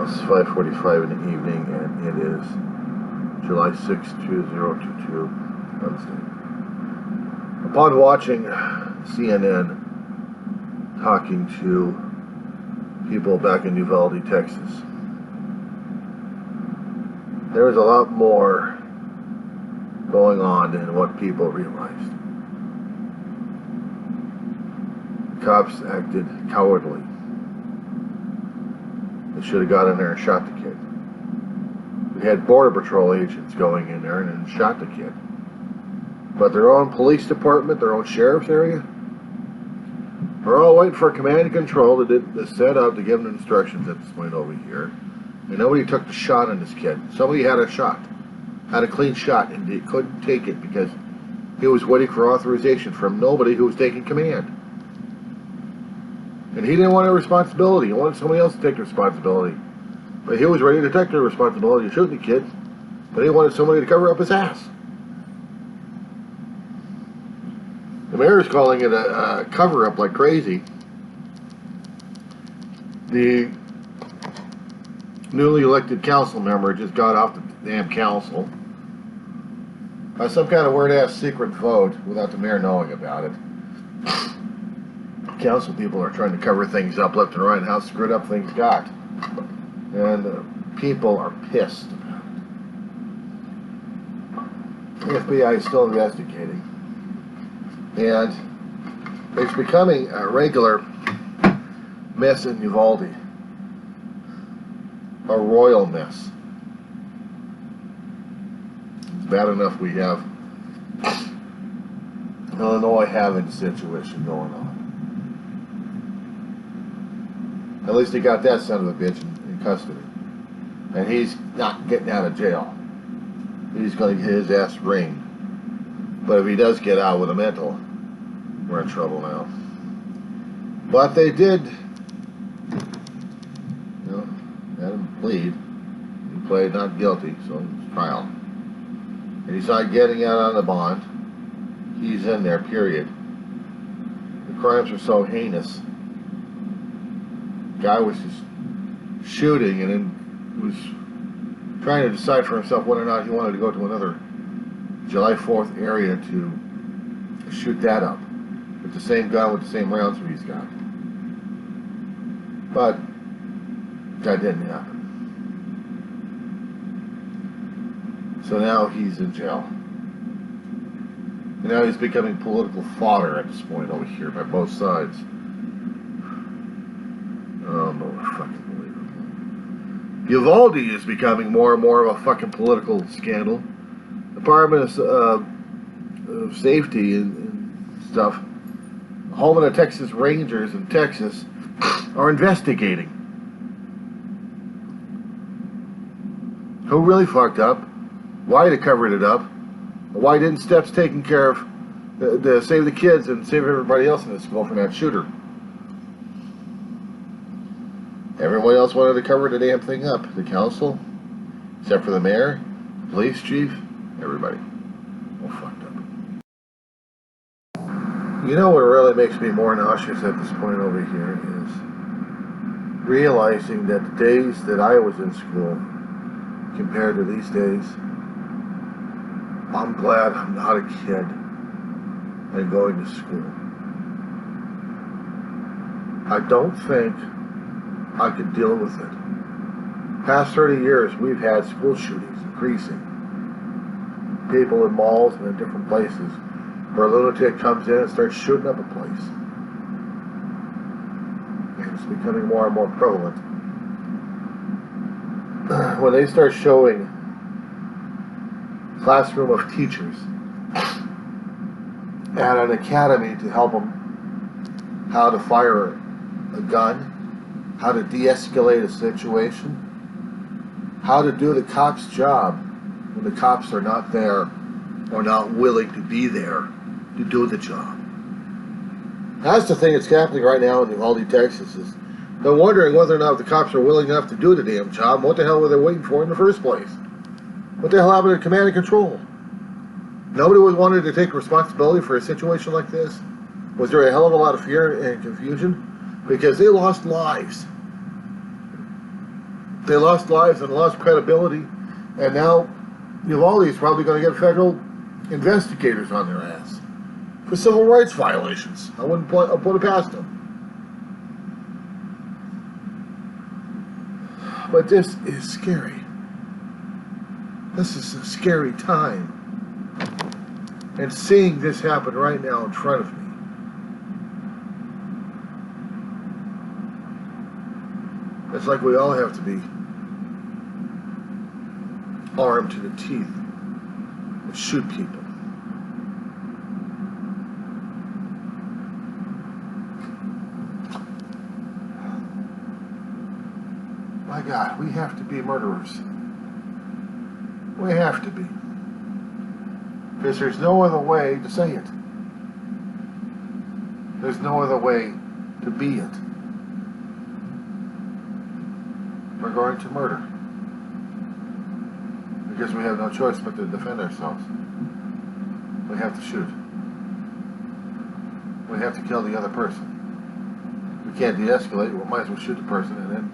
It's 5:45 in the evening, and it is July 6, 2022, Wednesday. Upon watching CNN talking to people back in Uvalde, Texas, there was a lot more going on than what people realized. Cops acted cowardly. They should have got in there and shot the kid. We had Border Patrol agents going in there and shot the kid. But their own police department, their own sheriff's area, we're all waiting for command and control to set up to give them instructions at this point over here. And nobody took the shot on this kid. Somebody had a shot, had a clean shot, and they couldn't take it because he was waiting for authorization from nobody who was taking command. And he didn't want a responsibility. He wanted somebody else to take the responsibility. But he was ready to take the responsibility of shooting the kid, but he wanted somebody to cover up his ass. The mayor's calling it a cover-up like crazy. The newly elected council member just got off the damn council by some kind of weird-ass secret vote without the mayor knowing about it. Council people are trying to cover things up left and right and how screwed up things got. And people are pissed about it. The FBI is still investigating. And it's becoming a regular mess in Uvalde. A royal mess. It's bad enough we have Illinois having a situation going on. At least he got that son of a bitch in custody. And he's not getting out of jail. He's going to get his ass ringed. But if he does get out with a mental, we're in trouble now. But they did, let him plead. He played not guilty, so it's trial. And he's not getting out on the bond. He's in there, period. The crimes are so heinous. Guy was just shooting and then was trying to decide for himself whether or not he wanted to go to another July 4th area to shoot that up with the same gun with the same rounds he's got. But that didn't happen. So now he's in jail. And now he's becoming political fodder at this point over here by both sides. Oh, no, fucking believable. Uvalde is becoming more and more of a fucking political scandal. Department of Safety and stuff, home of the Texas Rangers in Texas, are investigating. Who really fucked up? Why they covered it up? Why didn't steps taken care of to save the kids and save everybody else in the school from that shooter? Everyone else wanted to cover the damn thing up. The council, except for the mayor, police chief, everybody. All fucked up. You know what really makes me more nauseous at this point over here is realizing that the days that I was in school compared to these days, I'm glad I'm not a kid and going to school. I don't think I could deal with it. Past 30 years, we've had school shootings increasing. People in malls and in different places where a lunatic comes in and starts shooting up a place. And it's becoming more and more prevalent. When they start showing classroom of teachers at an academy to help them how to fire a gun, how to de-escalate a situation, how to do the cop's job when the cops are not there or not willing to be there to do the job. That's the thing that's happening right now in Uvalde, Texas, is they're wondering whether or not the cops are willing enough to do the damn job, and what the hell were they waiting for in the first place? What the hell happened to command and control? Nobody wanted to take responsibility for a situation like this. Was there a hell of a lot of fear and confusion? Because they lost lives. They lost lives and lost credibility, and now Uvalde's probably going to get federal investigators on their ass for civil rights violations. I wouldn't put it past them. But this is scary. This is a scary time. And seeing this happen right now in front of me, it's like we all have to be armed to the teeth and shoot people. My God, we have to be murderers. We have to be. Because there's no other way to say it. There's no other way to be it. We're going to murder. Because we have no choice but to defend ourselves. We have to shoot. We have to kill the other person. We can't de-escalate, we might as well shoot the person and then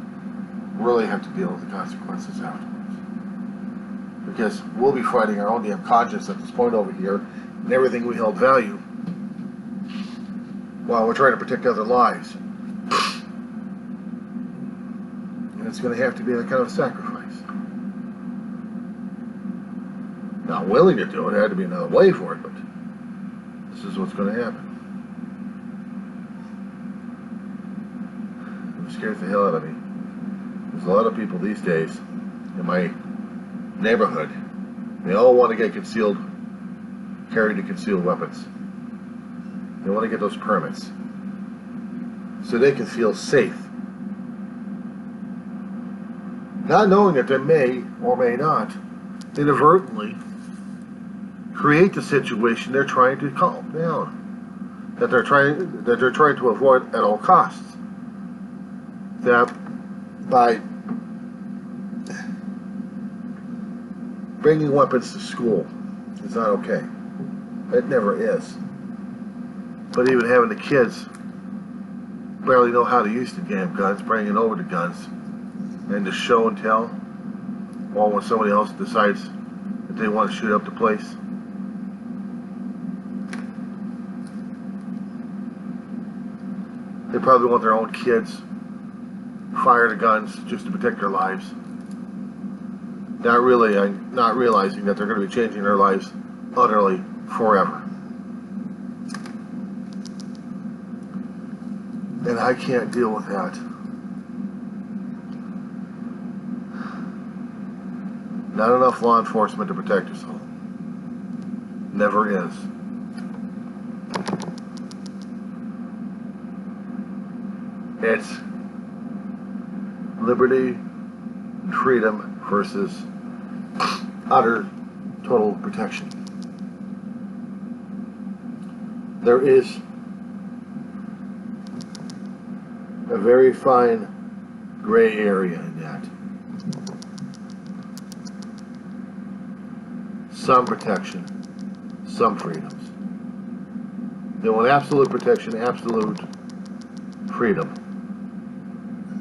really have to deal with the consequences afterwards. Because we'll be fighting our own damn conscience at this point over here and everything we held value while we're trying to protect other lives. And it's going to have to be that kind of sacrifice. Not willing to do it, there had to be another way for it, but this is what's going to happen. It scares the hell out of me. There's a lot of people these days in my neighborhood, they all want to get carry the concealed weapons. They want to get those permits so they can feel safe. Not knowing that they may or may not inadvertently create the situation they're trying to calm down, that they're trying to avoid at all costs. That by bringing weapons to school is not okay. It never is. But even having the kids barely know how to use the damn guns, bringing over the guns, and to show and tell, while when somebody else decides that they want to shoot up the place. They probably want their own kids fire the guns just to protect their lives. Not realizing that they're going to be changing their lives utterly forever. And I can't deal with that. Not enough law enforcement to protect us all. Never is. It's liberty and freedom versus utter, total protection. There is a very fine gray area in that. Some protection, some freedoms. They want absolute protection, absolute freedom.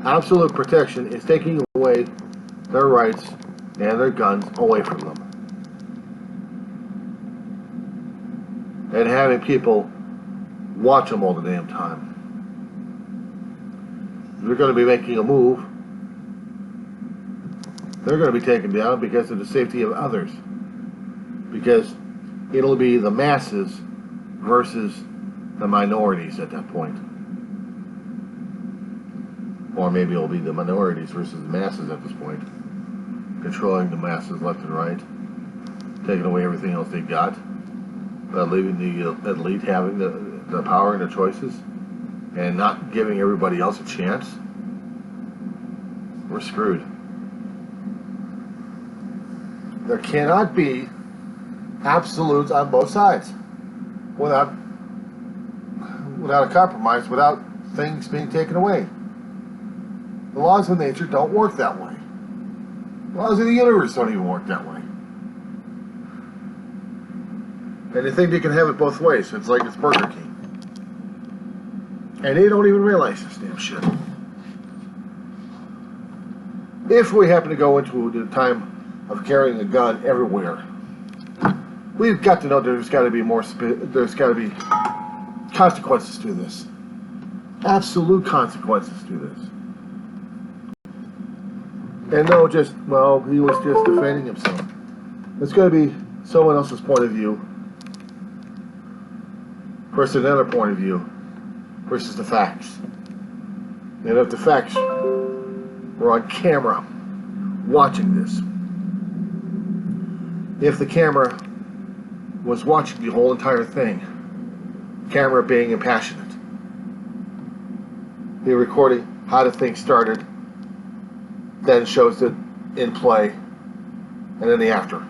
Absolute protection is taking away their rights and their guns away from them. And having people watch them all the damn time. If they're going to be making a move, they're going to be taken down because of the safety of others. Because it'll be the masses versus the minorities at that point. Or maybe it'll be the minorities versus the masses at this point. Controlling the masses left and right. Taking away everything else they got. But leaving the elite having the power and the choices. And not giving everybody else a chance. We're screwed. There cannot be absolutes on both sides. Without a compromise, without things being taken away. The laws of nature don't work that way. The laws of the universe don't even work that way. And they think they can have it both ways. It's like it's Burger King. And they don't even realize this damn shit. If we happen to go into the time of carrying a gun everywhere, we've got to know there's got to be there's got to be consequences to this. Absolute consequences to this. And no, just, well, he was just defending himself. It's going to be someone else's point of view versus another point of view versus the facts. And if the facts were on camera watching this, if the camera was watching the whole entire thing, camera being impassionate, be recording how the thing started, then shows it in play, and then the after.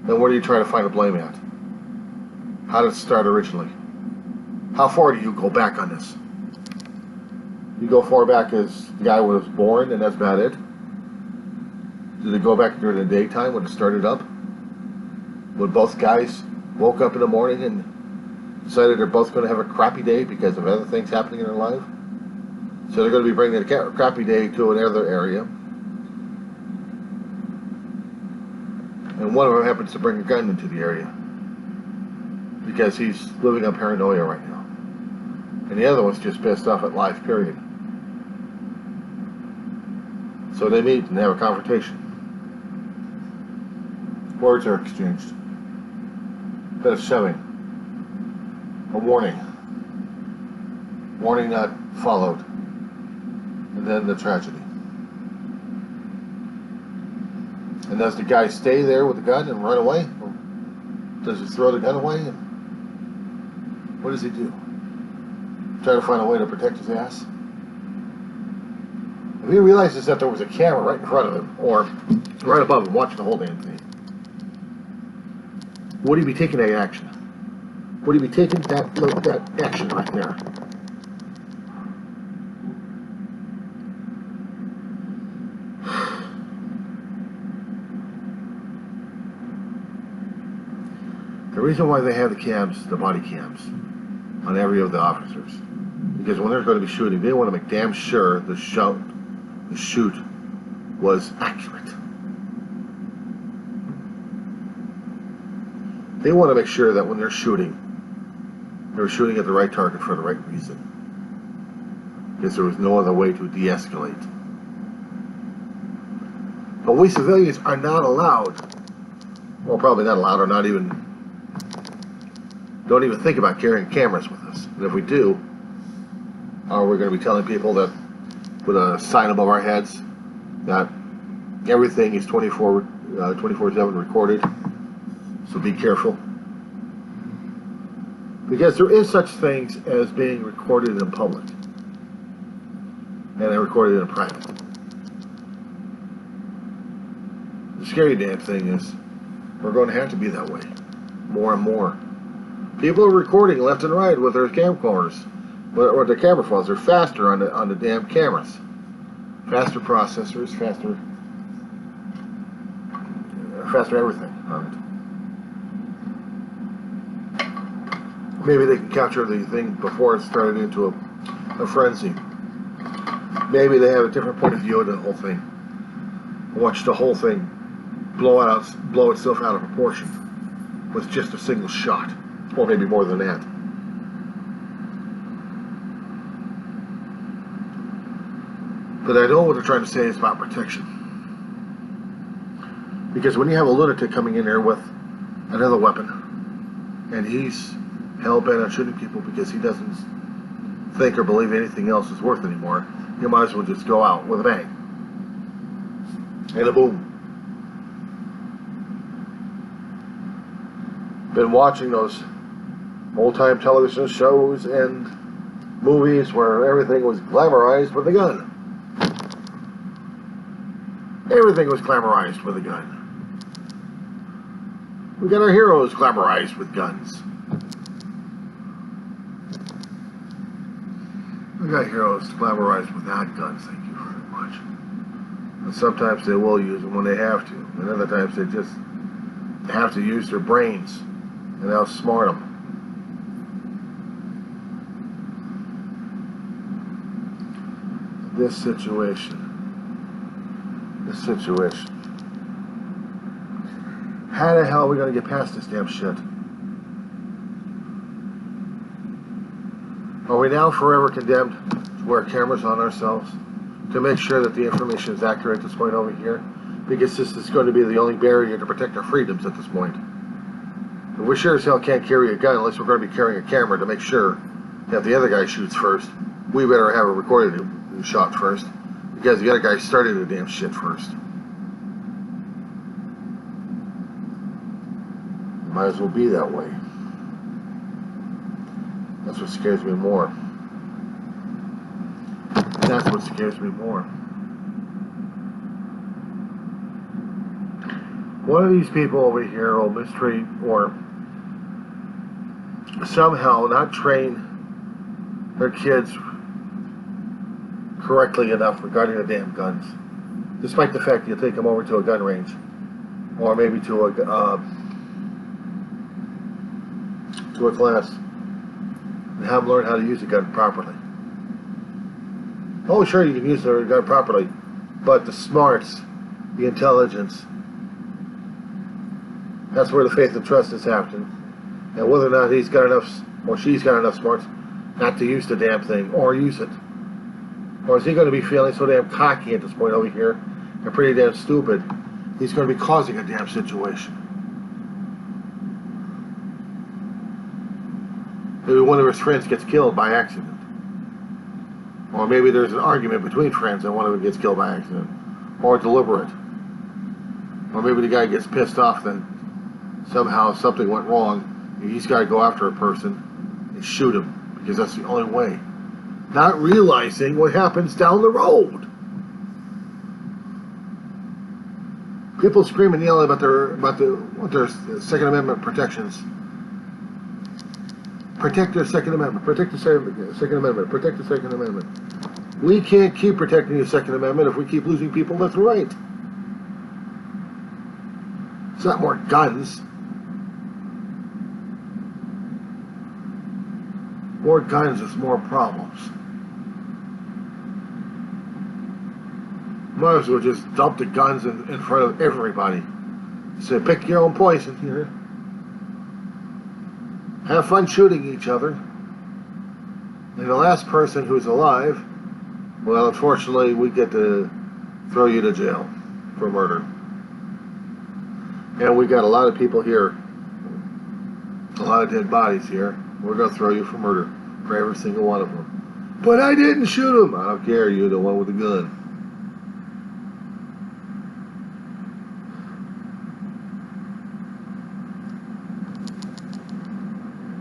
Then where do you try to find a blame at? How did it start originally? How far do you go back on this? You go far back as the guy was born and that's about it? Did it go back during the daytime when it started up? When both guys woke up in the morning and decided they're both going to have a crappy day because of other things happening in their life? So they're going to be bringing a crappy day to another area. And one of them happens to bring a gun into the area because he's living on paranoia right now. And the other one's just pissed off at life, period. So they meet and have a confrontation. Words are exchanged. A bit of shoving. A warning. Warning not followed. And then the tragedy. And does the guy stay there with the gun and run away? Or does he throw the gun away? And what does he do? Try to find a way to protect his ass? If he realizes that there was a camera right in front of him, or right above him, watching the whole damn thing, would he be taking that action? Would he be taking that action right there? The reason why they have the cams, the body cams, on every of the officers, because when they're going to be shooting, they want to make damn sure the shoot was accurate. They want to make sure that when they're shooting at the right target for the right reason, because there was no other way to de-escalate. But we civilians are not allowed, well, probably not allowed, or not even, don't even think about carrying cameras with us. And if we do, we're going to be telling people that, with a sign above our heads, that everything is 24/7 recorded, so be careful. Because there is such things as being recorded in public, and then recorded in private. The scary damn thing is, we're going to have to be that way, more and more. People are recording left and right with their camcorders, or their camera phones. They're faster on the damn cameras. Faster processors, faster everything on it. Maybe they can capture the thing before it started into a frenzy. Maybe they have a different point of view of the whole thing. Watch the whole thing blow itself out of proportion with just a single shot. Or maybe more than that. But I know what they're trying to say is about protection. Because when you have a lunatic coming in there with another weapon, and he's hell-bent on shooting people because he doesn't think or believe anything else is worth anymore, you might as well just go out with a bang. And a boom. Been watching those old-time television shows and movies where everything was glamorized with a gun. Everything was glamorized with a gun. We got our heroes glamorized with guns. We got heroes glamorized without guns, thank you very much. And sometimes they will use them when they have to. And other times they just have to use their brains and outsmart them. this situation. How the hell are we going to get past this damn shit? Are we now forever condemned to wear cameras on ourselves to make sure that the information is accurate at this point over here? Because this is going to be the only barrier to protect our freedoms at this point. And we sure as hell can't carry a gun unless we're going to be carrying a camera to make sure that the other guy shoots first. We better have it recorded who shot first, because the other guy started the damn shit first. It might as well be that way. That's what scares me more. That's what scares me more. One of these people over here will mistreat or somehow not train their kids correctly enough regarding the damn guns, despite the fact that you take them over to a gun range, or maybe to a class, and have them learn how to use a gun properly. Oh, sure, you can use the gun properly, but the smarts, the intelligence, that's where the faith and trust is happening. And whether or not he's got enough, or she's got enough smarts not to use the damn thing, or use it. Or is he going to be feeling so damn cocky at this point over here, and pretty damn stupid, he's going to be causing a damn situation. Maybe one of his friends gets killed by accident. Or maybe there's an argument between friends and one of them gets killed by accident. Or deliberate. Or maybe the guy gets pissed off that somehow something went wrong and he's got to go after a person and shoot him because that's the only way. Not realizing what happens down the road. People scream and yell about their Second Amendment protections. Protect their Second Amendment. Protect the Second Amendment. Protect the Second Amendment. We can't keep protecting the Second Amendment if we keep losing people left and right. It's not more guns. More guns is more problems. Might as well just dump the guns in front of everybody. Say, pick your own poison here. Have fun shooting each other. And the last person who's alive, well, unfortunately, we get to throw you to jail for murder. And we got a lot of people here, a lot of dead bodies here. We're going to throw you for murder, for every single one of them. But I didn't shoot him. I don't care, you're the one with the gun.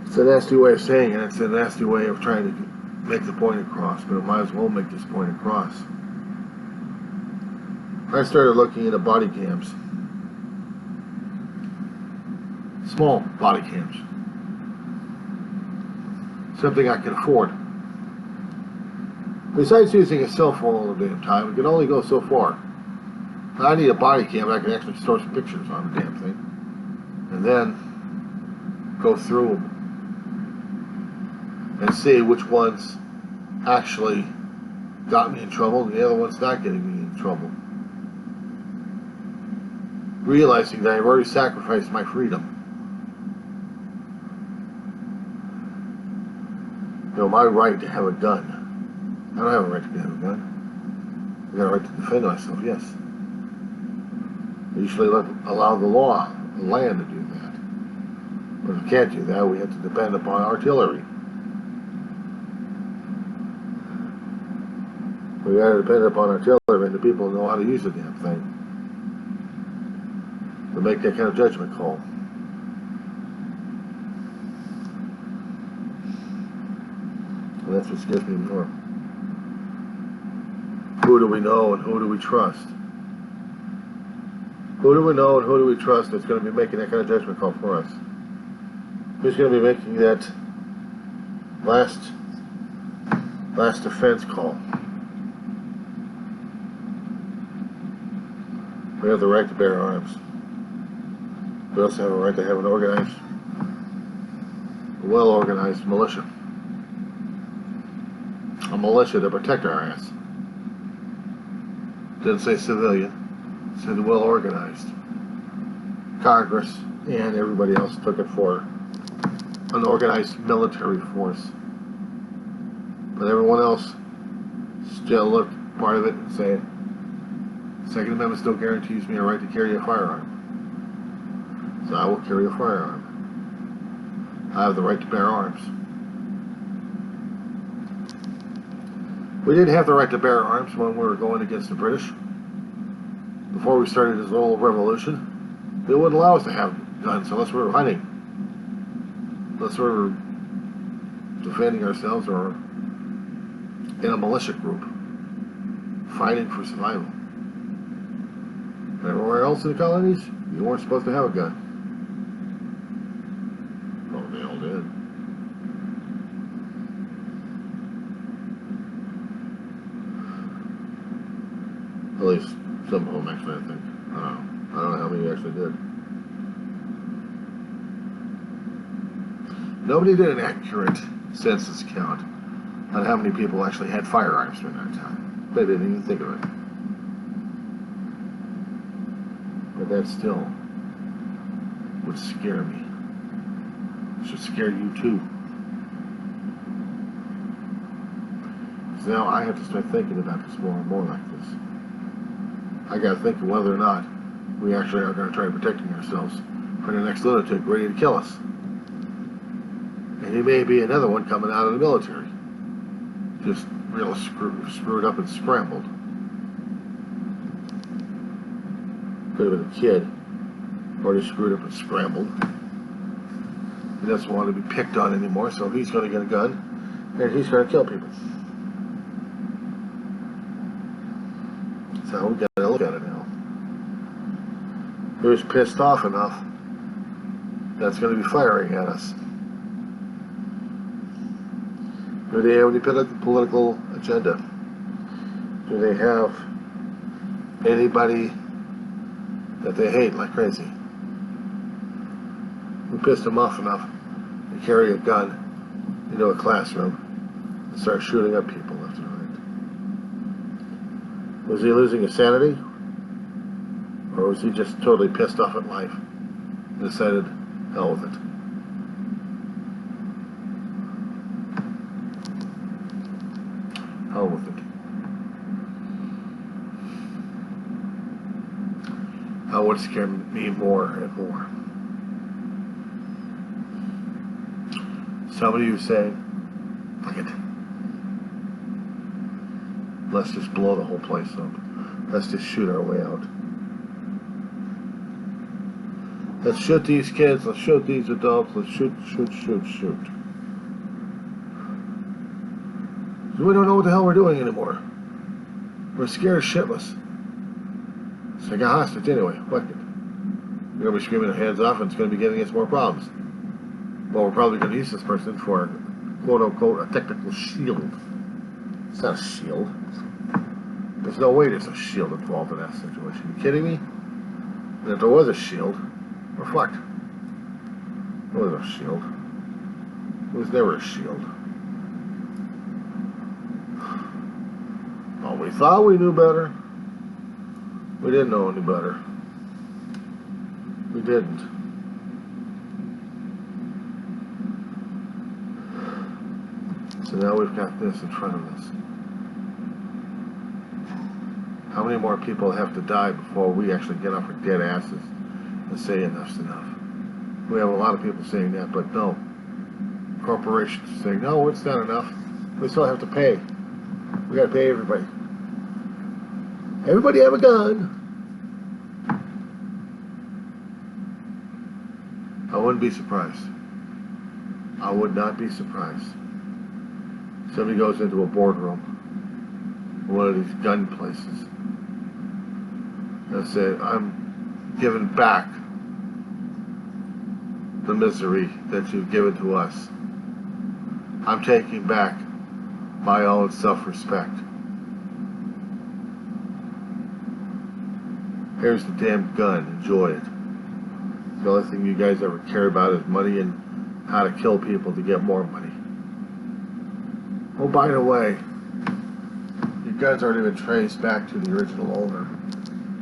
It's a nasty way of saying it. It's a nasty way of trying to make the point across, but it might as well make this point across. I started looking into body cams. Small body cams. Something I can afford. Besides using a cell phone all the damn time, it can only go so far. I need a body cam that I can actually store some pictures on the damn thing. And then go through them and see which ones actually got me in trouble and the other ones not getting me in trouble. Realizing that I've already sacrificed my freedom. You know, my right to have a gun. I don't have a right to have a gun. I got a right to defend myself, yes. I usually allow the law, the land to do that. But if we can't do that, we have to depend upon artillery. We got to depend upon artillery and the people who know how to use the damn thing to make that kind of judgment call. And that's what scares me more. Who do we know and who do we trust? Who do we know and who do we trust that's going to be making that kind of judgment call for us? Who's going to be making that last defense call? We have the right to bear arms. We also have a right to have an organized, well-organized militia. A militia to protect our ass. Didn't say civilian. It said well organized. Congress and everybody else took it for an organized military force. But everyone else still looked part of it and said, Second Amendment still guarantees me a right to carry a firearm. So I will carry a firearm. I have the right to bear arms. We didn't have the right to bear arms when we were going against the British. Before we started this little revolution, they wouldn't allow us to have guns unless we were hunting. Unless we were defending ourselves or in a militia group, fighting for survival. Everywhere else in the colonies, you weren't supposed to have a gun. Well, they all did. At least some of them actually, I think. I don't know how many actually did. Nobody did an accurate census count on how many people actually had firearms during that time. They didn't even think of it. But that still would scare me. It should scare you too. So now I have to start thinking about this more and more like this. I gotta think of whether or not we actually are going to try protecting ourselves from the next lunatic ready to kill us. And he may be another one coming out of the military. Just real screwed up and scrambled. Could have been a kid, already screwed up and scrambled. He doesn't want to be picked on anymore, so he's going to get a gun, and he's going to kill people. So we got to look at it now. Who's pissed off enough that's going to be firing at us? Do they have any political agenda? Do they have anybody that they hate like crazy? We pissed them off enough to carry a gun into a classroom and start shooting up people left and right. Was he losing his sanity? Or was he just totally pissed off at life and decided, hell with it? Hell with it. That would scare me more and more. Some of you say, fuck it. Let's just blow the whole place up. Let's just shoot our way out. Let's shoot these kids, let's shoot these adults, let's shoot. We don't know what the hell we're doing anymore. We're scared shitless. So I got hostage anyway. Fuck it. We're going to be screaming our hands off and it's going to be giving us more problems. Well, we're probably going to use this person for, quote unquote, a technical shield. It's not a shield. There's no way there's a shield involved in that situation. Are you kidding me? And if there was a shield, we're fucked. There was a shield. There was never a shield. Oh, we thought we knew better. We didn't know any better. We didn't. So now we've got this in front of us. How many more people have to die before we actually get off our dead asses and say enough's enough? We have a lot of people saying that, but no. Corporations are saying, no, it's not enough. We still have to pay. We got to pay everybody. Everybody have a gun. I wouldn't be surprised. I would not be surprised. Somebody goes into a boardroom, one of these gun places, and say, I'm giving back the misery that you've given to us. I'm taking back my own self-respect. Here's the damn gun. Enjoy it. The only thing you guys ever care about is money and how to kill people to get more money. Oh, by the way, you guns aren't even traced back to the original owner.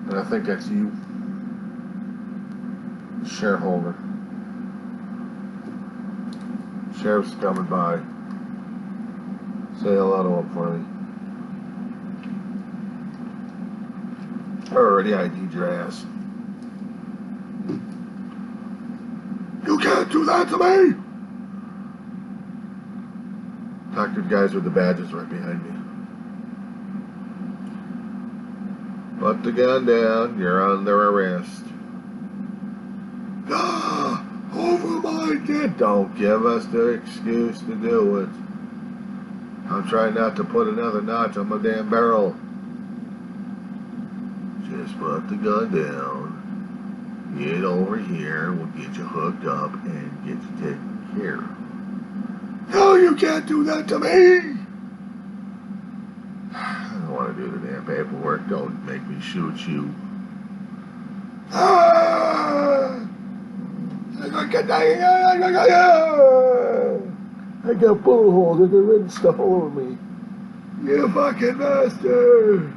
And I think that's you, shareholder. Sheriff's coming by. Say hello to him for me. Already ID'd your ass. You can't do that to me! Talk to the guys with the badges right behind me. Put the gun down, you're under arrest. Ah, over my dead. Don't give us the excuse to do it. I'm trying not to put another notch on my damn barrel. Just put the gun down. Get over here, we'll get you hooked up and get you taken care of. No, you can't do that to me! I don't want to do the damn paperwork. Don't make me shoot you. Ah! I got bullet holes and they're written stuff all over me. You fucking bastard!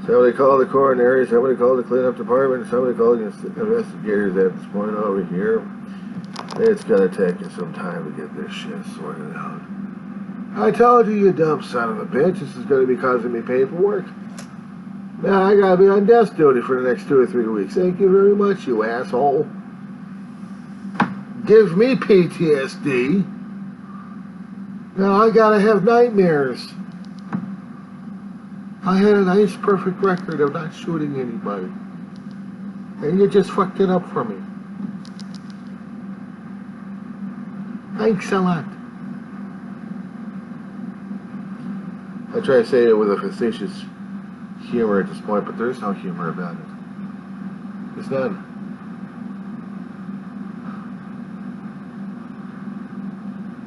Somebody called the coroner, somebody called the cleanup department, somebody called the investigators at this point over here. It's gonna take you some time to get this shit sorted out. I told you, you dumb son of a bitch, this is gonna be causing me paperwork. Now I gotta be on desk duty for the next 2 or 3 weeks. Thank you very much, you asshole. Gives me PTSD. Now I gotta have nightmares. I had a nice, perfect record of not shooting anybody. And you just fucked it up for me. Thanks a lot. I try to say it with a facetious humor at this point, but there's no humor about it. There's none.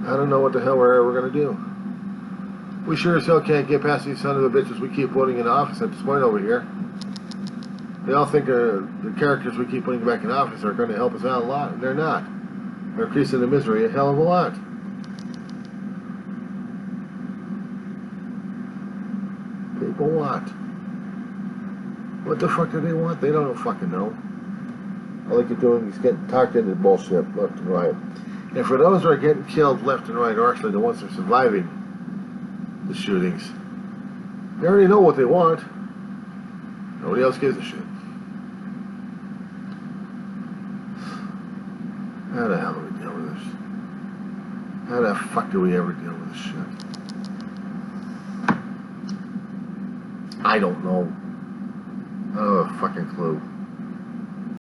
I don't know what the hell we're ever going to do. We sure as hell can't get past these son of a bitches we keep putting in office at this point over here. They all think the characters we keep putting back in office are going to help us out a lot, and they're not. They're increasing the misery a hell of a lot. People want. What the fuck do they want? They don't fucking know. All they keep doing is getting talked into bullshit left and right. And for those who are getting killed left and right, or actually the ones that are surviving the shootings, they already know what they want. Nobody else gives a shit. How the hell do we deal with this? How the fuck do we ever deal with this shit? I don't know. I don't have a fucking clue.